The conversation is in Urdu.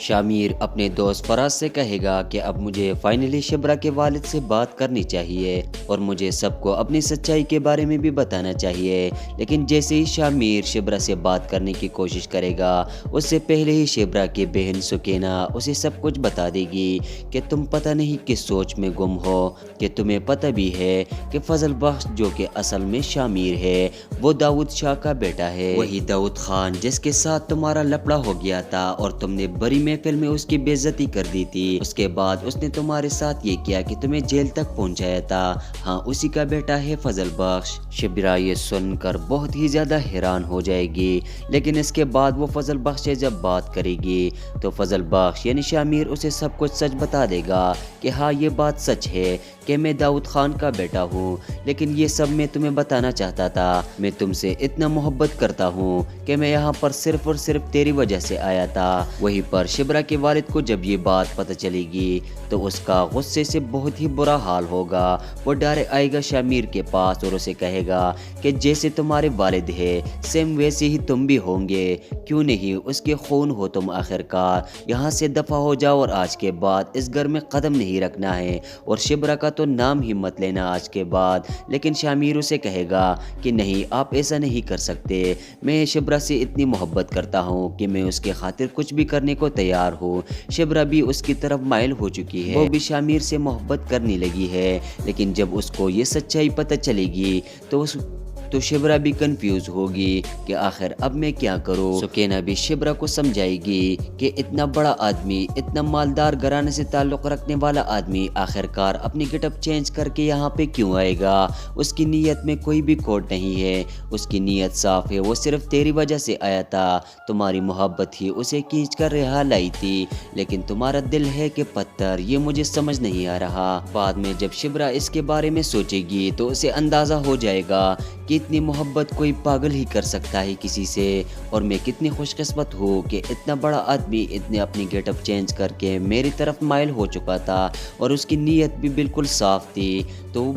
شامیر اپنے دوست فراز سے کہے گا کہ اب مجھے فائنلی شبرا کے والد سے بات کرنی چاہیے اور مجھے سب کو اپنی سچائی کے بارے میں بھی بتانا چاہیے۔ لیکن جیسے ہی شامیر شبرا سے بات کرنے کی کوشش کرے گا، اس سے پہلے ہی شبرا کی بہن سکینہ اسے سب کچھ بتا دے گی کہ تم پتہ نہیں کس سوچ میں گم ہو، کہ تمہیں پتہ بھی ہے کہ فضل بخش جو کہ اصل میں شامیر ہے وہ داؤد شاہ کا بیٹا ہے، وہی داؤد خان جس کے ساتھ تمہارا لپڑا ہو گیا تھا اور تم نے بڑی محفل میں اس کی بے عزتی کر دی تھی۔ اس کے بعد اس نے تمہارے ساتھ یہ کیا کہ تمہیں جیل تک پہنچایا تھا۔ ہاں، اسی کا بیٹا ہے فضل بخش۔ شبرا یہ سن کر بہت ہی زیادہ حیران ہو جائے گی، لیکن اس کے بعد وہ فضل بخش سے جب بات کرے گی تو فضل بخش یعنی شامیر اسے سب کچھ سچ بتا دے گا کہ ہاں یہ بات سچ ہے کہ میں داؤد خان کا بیٹا ہوں، لیکن یہ سب میں تمہیں بتانا چاہتا تھا۔ میں تم سے اتنا محبت کرتا ہوں کہ میں یہاں پر صرف اور صرف تیری وجہ سے آیا تھا۔ وہیں پر شبرا کے والد کو جب یہ بات پتہ چلے گی تو اس کا غصے سے بہت ہی برا حال ہوگا۔ وہ ڈائریکٹ آئے گا شامیر کے پاس اور اسے کہے گا کہ جیسے تمہارے والد ہے سیم ویسے ہی تم بھی ہوں گے، کیوں نہیں اس کے خون ہو تم آخرکار، یہاں سے دفع ہو جاؤ اور آج کے بعد اس گھر میں قدم نہیں رکھنا ہے اور شبرا کا تو نام ہی مت لینا آج کے بعد۔ لیکن شامیر اسے کہے گا کہ نہیں، آپ ایسا نہیں کر سکتے، میں شبرا سے اتنی محبت کرتا ہوں کہ میں اس کے خاطر کچھ بھی کرنے کو تیار ہوں۔ شبرا بھی اس کی طرف مائل ہو چکی ہے، وہ بھی شامیر سے محبت کرنے لگی ہے، لیکن جب اس کو یہ سچائی پتہ چلے گی تو شبرا بھی کنفیوز ہوگی کہ آخر اب میں کیا کروں۔ سکینہ بھی شبرا کو سمجھائے گی کہ اتنا بڑا آدمی، اتنا مالدار گھرانے سے تعلق رکھنے والا آدمی آخرکار اپنی گیٹ اپ چینج کر کے یہاں پہ کیوں آئے گا؟ اس کی نیت میں کوئی بھی کھوٹ نہیں ہے، اس کی نیت صاف ہے، وہ صرف تیری وجہ سے آیا تھا، تمہاری محبت ہی اسے کھینچ کر رہا لائی تھی، لیکن تمہارا دل ہے کہ پتھر، یہ مجھے سمجھ نہیں آ رہا۔ بعد میں جب شبرا اس کے بارے میں سوچے گی تو اسے اندازہ ہو جائے گا کہ اتنی محبت کوئی پاگل ہی کر سکتا ہے کسی سے، اور میں کتنی خوش قسمت ہوں کہ اتنا بڑا آدمی اتنے اپنی گیٹ اپ چینج کر کے میری طرف مائل ہو چکا تھا اور اس کی نیت بھی بالکل صاف تھی۔ تو